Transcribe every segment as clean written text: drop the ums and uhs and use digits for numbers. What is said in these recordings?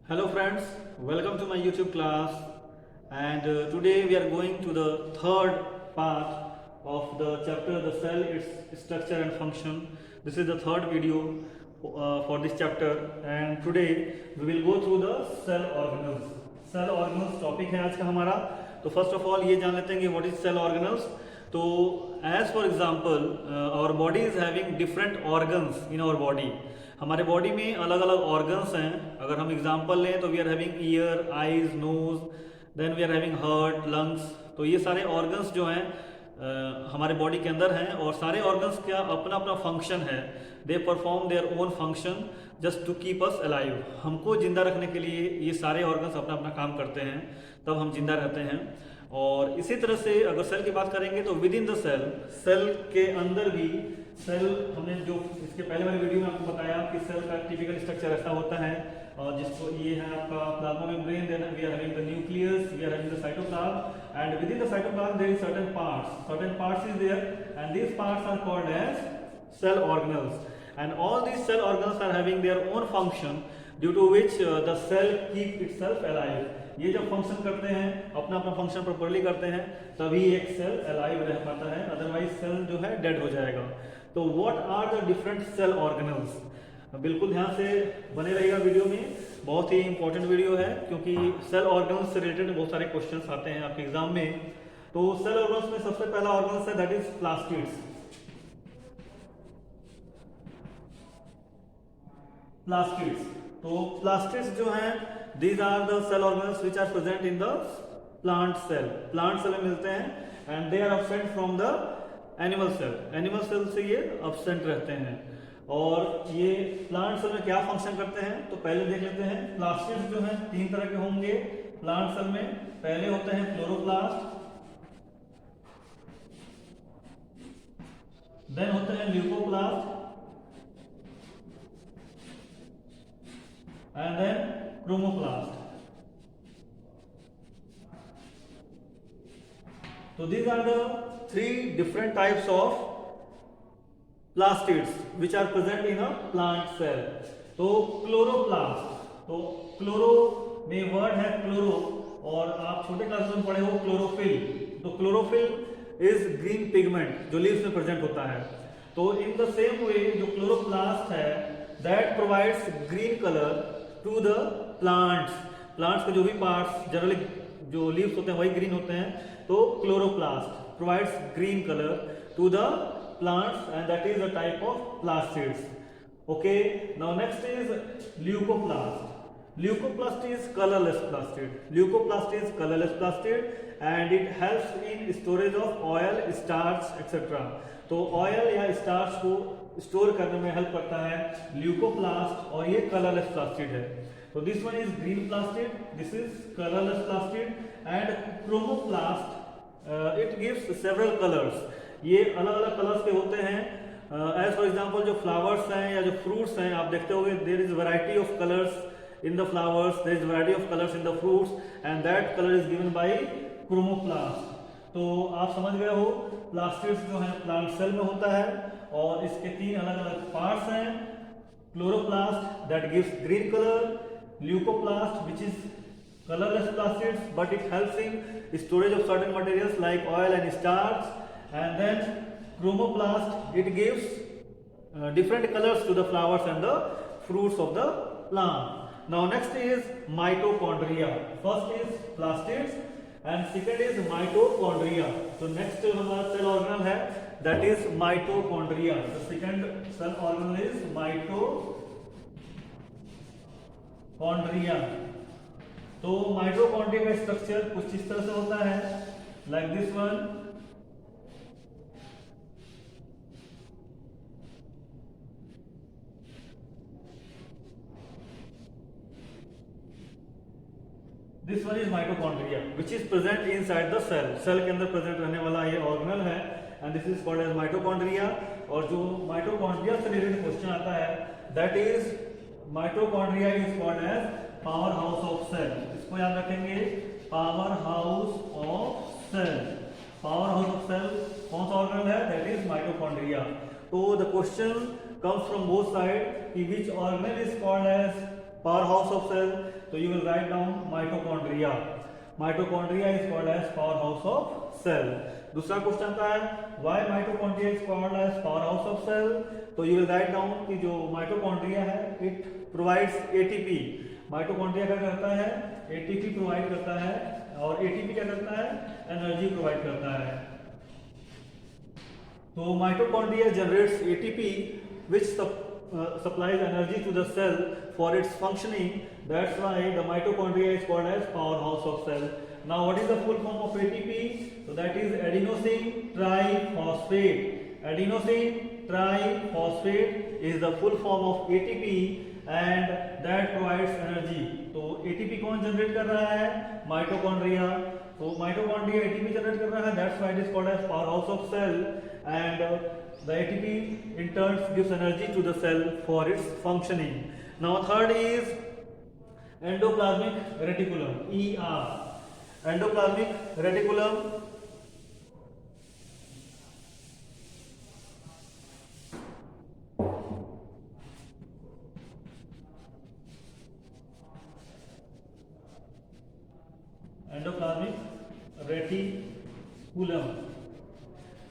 Hello friends, welcome to my YouTube class and today we are going to the third part of the chapter the cell, its structure and function. This is the third video for this chapter and today we will go through the cell organelles. Cell organelles topic है आज का हमारा. तो first of all ये जान लेते हैं कि what is cell organelles. तो as for example our body is having different organs in our body. हमारे बॉडी में अलग अलग ऑर्गन्स हैं. अगर हम एग्जांपल लें तो we are having ear, eyes, nose, then we are having heart, lungs. तो ये सारे ऑर्गन्स जो हैं हमारे बॉडी के अंदर हैं और सारे ऑर्गन्स का अपना अपना फंक्शन है. They perform their own function just to keep us alive. हमको जिंदा रखने के लिए ये सारे ऑर्गन्स अपना अपना काम करते हैं, तब हम जिंदा रहते हैं. और इसी तरह से अगर सेल की बात करेंगे तो within the cell, cell के अंदर भी सेल, हमने जो इसके पहले वाले वीडियो में आपको बताया कि सेल का टिपिकल स्ट्रक्चर ऐसा होता है और जिसको ये है आपका plasma membrane, then we are having the nucleus, we are having the cytoplasm and within the cytoplasm there is certain parts is there and these parts are called as cell organelles and all these cell organelles are having their own function due to which the cell keep itself alive. ये जब function करते हैं, अपना अपना function properly करते हैं, तभी एक सेल अलाइव रह पाता है, अदरवाइज सेल जो है डेड हो जाएगा. तो what are the different cell organelles. बिल्कुल ध्यान से बने रहेगा वीडियो में, बहुत ही इंपॉर्टेंट वीडियो है क्योंकि सेल ऑर्गेनल्स से रिलेटेड बहुत सारे क्वेश्चंस आते हैं आपके एग्जाम में. तो सेल ऑर्गेनल्स में सबसे पहला ऑर्गेनल्स है दैट इज प्लास्टिड्स. प्लास्टिड्स, तो प्लास्टिड्स जो हैं these are the cell organelles which are present in the plant cell. Plant cell में मिलते हैं and they are absent from the animal cell. Animal cell से ये एब्सेंट रहते हैं. और ये प्लांट सेल में क्या फंक्शन करते हैं तो पहले देख लेते हैं. प्लास्टिड्स जो हैं तीन तरह के होंगे प्लांट सेल में. पहले होते हैं क्लोरोप्लास्ट, देन होते हैं leucoplast and then chromoplast. So these are the three different types of plastids which are present in a plant cell. तो क्लोरोप्लास्ट, तो क्लोरो में वर्ड है क्लोरो और आप छोटे क्लास में पढ़े हो क्लोरोफिल. तो क्लोरोफिल इज ग्रीन पिगमेंट जो लीव्स में प्रेजेंट होता है. तो इन द सेम वे जो क्लोरोप्लास्ट है that provides green colour to the plants. Plants के जो भी पार्ट्स जनरली जो लीव्स होते हैं वही ग्रीन होते हैं. तो chloroplast provides green colour to the plants and that is the type of plastids. Okay, now next is leucoplast. Leucoplast is colorless plastid. Leucoplast is colorless plastid and it helps in storage of oil, starch, etc. तो oil या starch को store करने में help करता है leucoplast और ये colourless plastid है. तो this one is green plastid, this is colourless plastid and chromoplast it gives several colours. ये अलग अलग कलर्स के होते हैं. एज फॉर एग्जांपल जो फ्लावर्स हैं या जो फ्रूट्स हैं आप देखते होंगे there is variety of colours in the flowers, there is variety of colors in the fruits and that color is given by chromoplast. तो आप समझ गए हो प्लास्टिड्स जो है प्लांट सेल में होता है और इसके तीन अलग अलग पार्ट्स हैं. Chloroplast that gives green colour, leucoplast which is colorless plastids but it helps in storage of certain materials like oil and starch, and then chromoplast it gives different colors to the flowers and the fruits of the plant. Now next is mitochondria. First is plastids and second is mitochondria. So next हमारा cell organelle है that is mitochondria. The second cell organelle is mitochondria. तो mitochondria का structure कुछ इस तरह से होता है like this one. This one is mitochondria which is present inside the cell. Cell के अंदर प्रेजेंट रहने वाला ये ऑर्गेनल है and this is called as mitochondria. और जो माइटोकॉन्ड्रिया से रिलेटेड क्वेश्चन आता है that is mitochondria is called as power house of cell. इसको याद रखेंगे power house of cell. Power house of cell कौन सा ऑर्गेनल है that is mitochondria. तो the question comes from both sides कि which organelle is called as powerhouse of cell, तो you will write down mitochondria. Mitochondria is called as powerhouse of cell. दूसरा question का है why mitochondria is called as powerhouse of cell, तो you will write down कि जो mitochondria है it provides ATP. Mitochondria क्या करता है, एटीपी प्रोवाइड करता है, और एटीपी क्या करता है, एनर्जी प्रोवाइड करता है. तो mitochondria generates ATP which supplies energy to the cell for its functioning. That's why the mitochondria is called as powerhouse of cell. Now what is the full form of ATP? So that is adenosine triphosphate. Adenosine triphosphate is the full form of ATP and that provides energy. तो ATP कौन generate कर रहा है, mitochondria. तो mitochondria ATP generate कर रहा है, that's why it is called as powerhouse of cell. And the ATP in turn gives energy to the cell for its functioning. Now third is endoplasmic reticulum, ER. Endoplasmic reticulum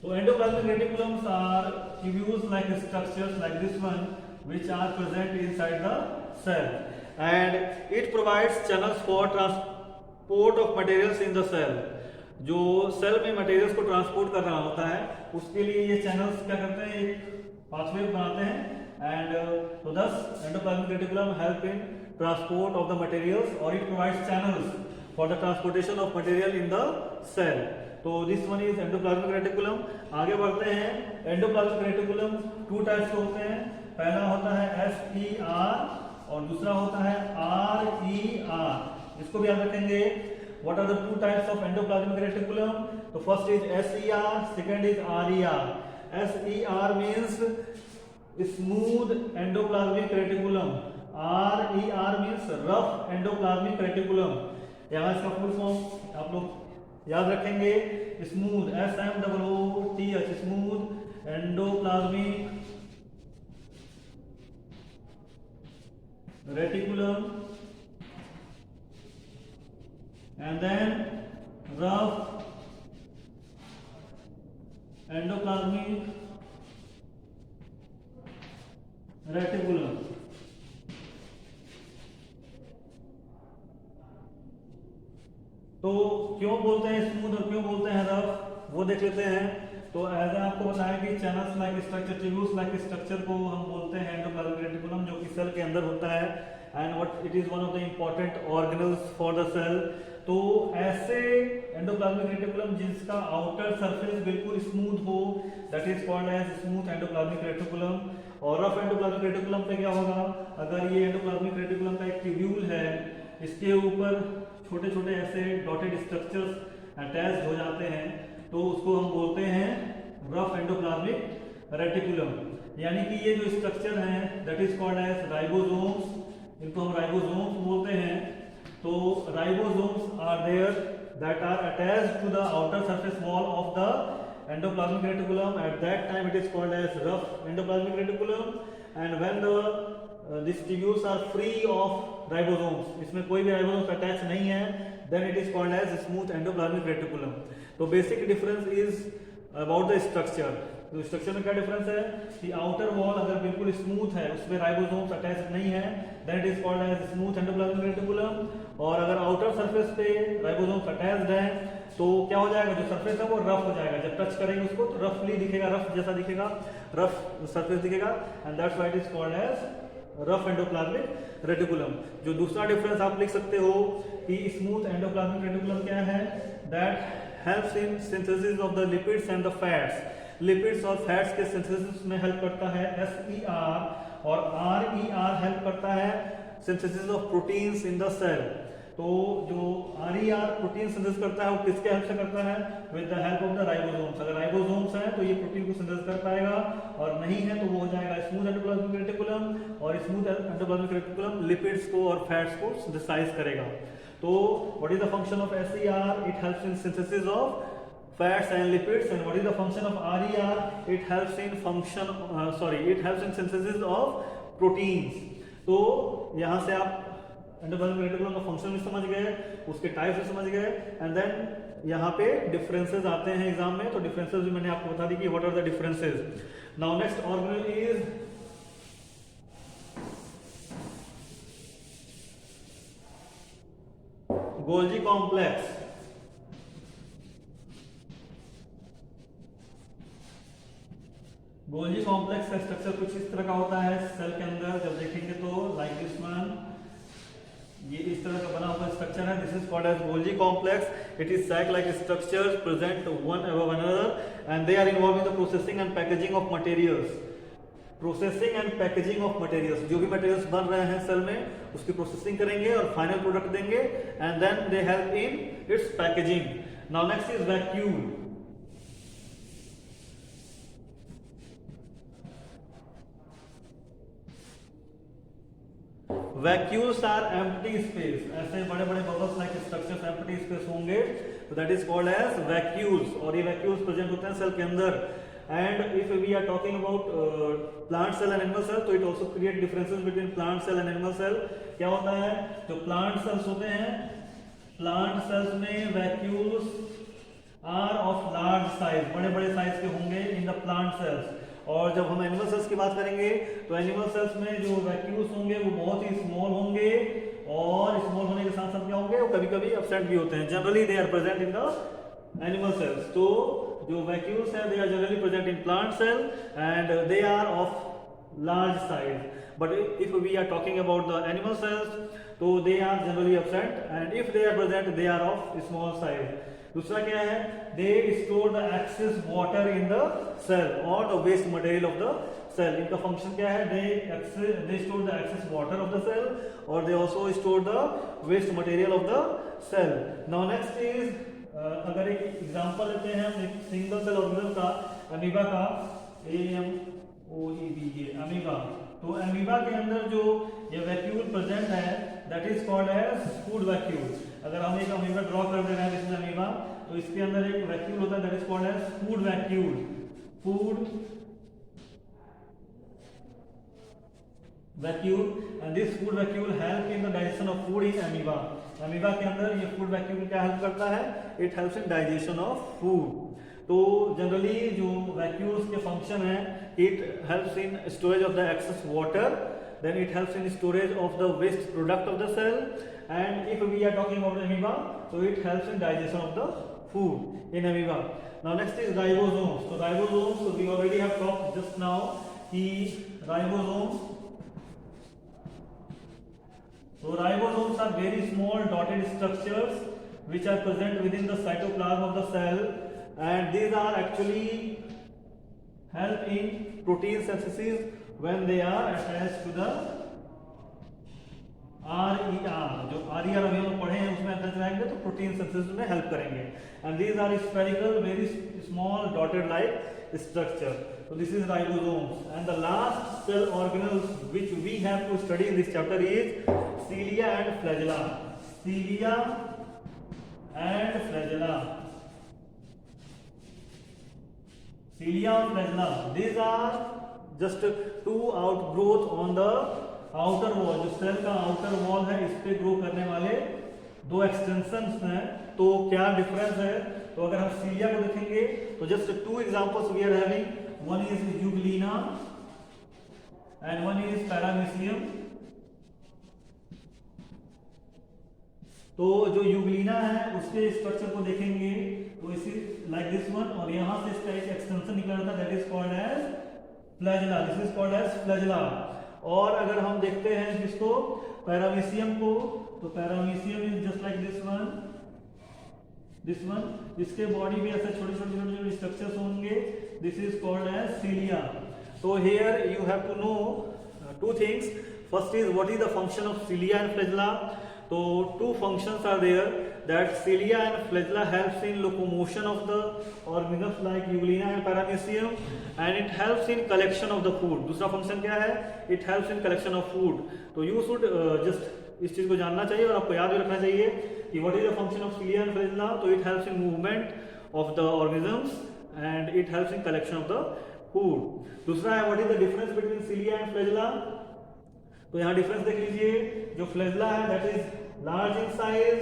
So endoplasmic reticulums are tubules like structures like this one which are present inside the cell, and it provides channels for transport of materials in the cell. जो cell में materials को transport कर रहा होता है उसके लिए ये चैनल्स क्या करते हैं, एक पाथवे बनाते हैं. And so thus endoplasmic reticulum help in transport of the materials or it provides channels for the transportation of material in the cell. तो this one is endoplasmic reticulum. आगे बढ़ते हैं. एंडोप्लाज्मिक रेटिकुलम टू टाइप्स के होते हैं. पहला होता है SER और दूसरा होता है RER. इसको भी याद रखेंगे. What are the two types of endoplasmic reticulum? तो first is SER, second is RER. SER means smooth endoplasmic reticulum, RER means rough endoplasmic reticulum. यहाँ इसका फुल फॉर्म आप लोग याद रखेंगे. Smooth, SMOOTH, smooth endoplasmic reticulum, and then rough endoplasmic reticulum. तो क्यों बोलते हैं स्मूथ और क्यों बोलते हैं रफ, वो देख लेते हैं. तो एज आपको बताया कि channels like structure, tubules like structure को हम बोलते हैं एंडोप्लाज्मिक रेटिकुलम, जो कि सेल के अंदर होता है. And what it is one of the important organelles for the cell. तो ऐसे एंडोप्लाज्मिक रेटिकुलम जिसका आउटर सरफेस बिल्कुल स्मूथ हो, that is called as smooth endoplasmic reticulum. और रफ एंडोप्लाज्मिक रेटिकुलम पे क्या होगा, अगर ये एंडोप्लाज्मिक रेटिकुलम का एक ट्यूब्यूल है, इसके ऊपर छोटे छोटे ऐसे डॉटेड स्ट्रक्चर्स अटैच हो जाते हैं, तो उसको हम बोलते हैं रफ एंडोप्लाज्मिक रेटिकुलम. यानी कि ये जो स्ट्रक्चर हैं that is called as ribosomes. इनको हम राइबोसोम्स बोलते हैं. तो ribosomes are there that are attached to the outer surface wall of the endoplasmic reticulum. At that time it is called as rough endoplasmic reticulum. And when the these tubules are free of ribosomes, इसमें कोई भी ribosomes attached नहीं है, then it is called as smooth endoplasmic reticulum. तो basic difference is about the structure. तो structure में क्या difference है कि आउटर वॉल अगर बिल्कुल स्मूथ है, उसमें राइबोसोम्स अटैच नहीं है, then it is called as smooth endoplasmic reticulum. और अगर आउटर सरफेस पे राइबोसोम्स अटैच्ड हैं तो क्या हो जाएगा, जो सरफेस है वो रफ हो जाएगा. जब टच करेंगे उसको तो रफली दिखेगा, रफ जैसा दिखेगा, रफ सरफेस दिखेगा. And that's why it is called as rough endoplasmic reticulum. जो दूसरा डिफरेंस आप लिख सकते हो कि स्मूथ एंडोप्लाज्मिक रेटिकुलम क्या है, that helps in synthesis of the lipids and the fats. Lipids और फैट्स के सिंथेसिस में हेल्प करता है SER, और RER हेल्प करता है synthesis of proteins in the cell. तो जो RER प्रोटीन सिंथेसिस करता है वो किसके हेल्प से करता है, with the help of the ribosomes. अगर राइबोसोम्स हैं तो ये प्रोटीन को सिंथेसिस कर पाएगा, और नहीं है तो वो हो जाएगा स्मूथ एंडोप्लाज्मिक रेटिकुलम. और स्मूथ एंडोप्लाज्मिक रेटिकुलम लिपिड्स को और फैट्स को सिंथेसाइज करेगा. तो what is the function of SER? It helps in synthesis of fats and lipids. And what is the function of RER? It helps in it helps in synthesis of proteins. तो यहाँ से आप endoplasmic reticulum का function भी समझ गए, उसके type भी समझ गए, एंड देन यहाँ पे डिफरेंसेस आते हैं एग्जाम में, तो डिफरेंसेस भी मैंने आपको बता दी कि what are the differences. Now next organelle is Golgi complex. Golgi complex का स्ट्रक्चर कुछ इस तरह का होता है सेल के अंदर, जब देखेंगे तो लाइक दिस वन, ये इस तरह का बना हुआ स्ट्रक्चर है, this is called as Golgi complex. It is sac like structures present one above another and they are involved in the processing and packaging of materials. Processing and packaging of materials, जो भी materials बन रहे हैं cell में उसकी processing करेंगे और final product देंगे, and then they help in its packaging. Now next is vacuole. Vacuoles are empty space, ऐसे बड़े बड़े bubbles like structures empty space होंगे, तो that is called as vacuoles, और ये वैक्यूल्स प्रेजेंट होते हैं सेल के अंदर। And if we are talking about plant cell and animal cell, तो it also create differences between plant cell and animal cell. क्या होता है, जो प्लांट सेल्स होते हैं, प्लांट सेल्स में vacuoles are of large size, बड़े बड़े साइज के होंगे इन द प्लांट सेल्स। और जब हम एनिमल सेल्स की बात करेंगे तो एनिमल सेल्स में जो वैक्यूल्स होंगे वो बहुत ही स्मॉल होंगे, और स्मॉल होने के साथ साथ क्या होंगे, वो कभी कभी एब्सेंट भी होते हैं। Generally they are present in the animal cells. तो जो वैक्यूल्स हैं they are generally present in plant cell and they are of large size, but if we are talking about the animal cells तो they are generally absent, and if they are present they are of small size. दूसरा क्या है, they store the excess water in the cell और the waste material of the cell. इनका function क्या है, they store the excess water of the cell और they also store the waste material of the cell. Now next is, अगर एक example लेते हैं हम एक सिंगल सेल ऑर्गेनिज्म का, अमीबा का, AMOEB, अमीबा। तो अमीबा के अंदर जो ये वैक्यूल प्रेजेंट है that is called as food vacuole. अगर हम एक अमीबा ड्रॉ कर दे रहे हैं, दिस इज अमीबा, तो इसके अंदर एक वैक्यूल होता है that is called as food vacuole. Food vacuole, and this food vacuole help in the digestion of food in amoeba. Amoeba के अंदर ये फूड वैक्यूल क्या हेल्प करता है, it helps in digestion of food. तो generally जो vacuoles के function है, it helps in storage of the excess water, then it helps in storage of the waste product of the cell, and if we are talking about amoeba, so it helps in digestion of the food in amoeba. Now next is ribosomes. So ribosomes, so we already have talked just now ki ribosomes, so ribosomes are very small dotted structures which are present within the cytoplasm of the cell, and these are actually help in protein synthesis when they are attached to the RER। जो RER अभी हम पढ़े हैं उसमें attach रहेंगे तो protein synthesis में help करेंगे। And these are spherical very small dotted like structure. So this is ribosomes, and the last cell organelles which we have to study in this chapter is cilia and flagella. Cilia and flagella. Cilia and flagella. These are just two outgrowth on the outer wall। जो cell का outer wall है इस पे grow करने वाले दो extensions हैं। तो क्या डिफरेंस है, तो अगर हम सीलिया को देखेंगे तो just two examples we are having, one is Euglena and one is Paramecium. तो जो यूग्लिना है उसके स्ट्रक्चर को देखेंगे तो इसी लाइक दिस वन, और यहां से इसका एक एक्सटेंशन निकल रहा था that is called as flagella. This is called as flagella. और अगर हम देखते हैं जिसको पैरामीशियम को, तो Paramecium is just like this one, इसके बॉडी भी ऐसे छोटे छोटे स्ट्रक्चर्स होंगे, this is called as cilia. तो here you have to know two things. First is what is the function of cilia and flagella. तो two functions are there, that cilia and flagella helps in locomotion of the organisms like Euglena and Paramecium, and it helps in collection of the food। दूसरा function क्या है, it helps in collection of food। तो you should just इस चीज को जानना चाहिए और आपको याद भी रखना चाहिए कि what is the function of cilia and flagella। तो it helps in movement of the organisms and it helps in collection of the food। दूसरा है what is the difference between cilia and flagella। तो यहाँ difference देख लीजिए, जो flagella है that is large in size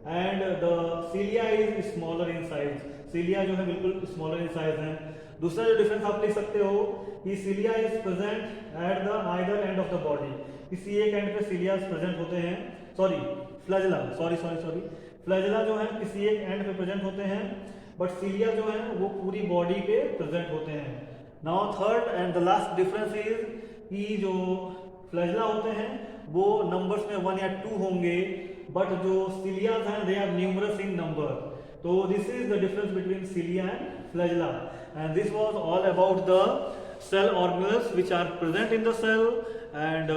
and the cilia is smaller in size. Cilia जो है बिल्कुल स्मॉलर इन साइज है। दूसरा जो डिफरेंस आप लिख सकते हो कि cilia is present at the either end of the body, किसी एक एंड पे सीलिया प्रेजेंट होते हैं, सॉरी फ्लैजिला, सॉरी फ्लैजिला जो है किसी एक एंड पे प्रेजेंट होते हैं, बट सीलिया जो है वो पूरी बॉडी पे प्रेजेंट होते हैं। Now third and the last difference is कि जो फ्लैजिला होते हैं वो नंबर्स में 1 या 2 होंगे, बट जो सीलियाज हैं they are numerous in number. तो this is the difference between cilia and flagella, and this was all about the cell organelles which are present in the cell and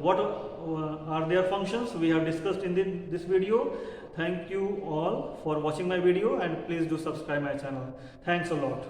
what are their functions we have discussed in this video. Thank you all for watching my video and please do subscribe my channel. Thanks a lot.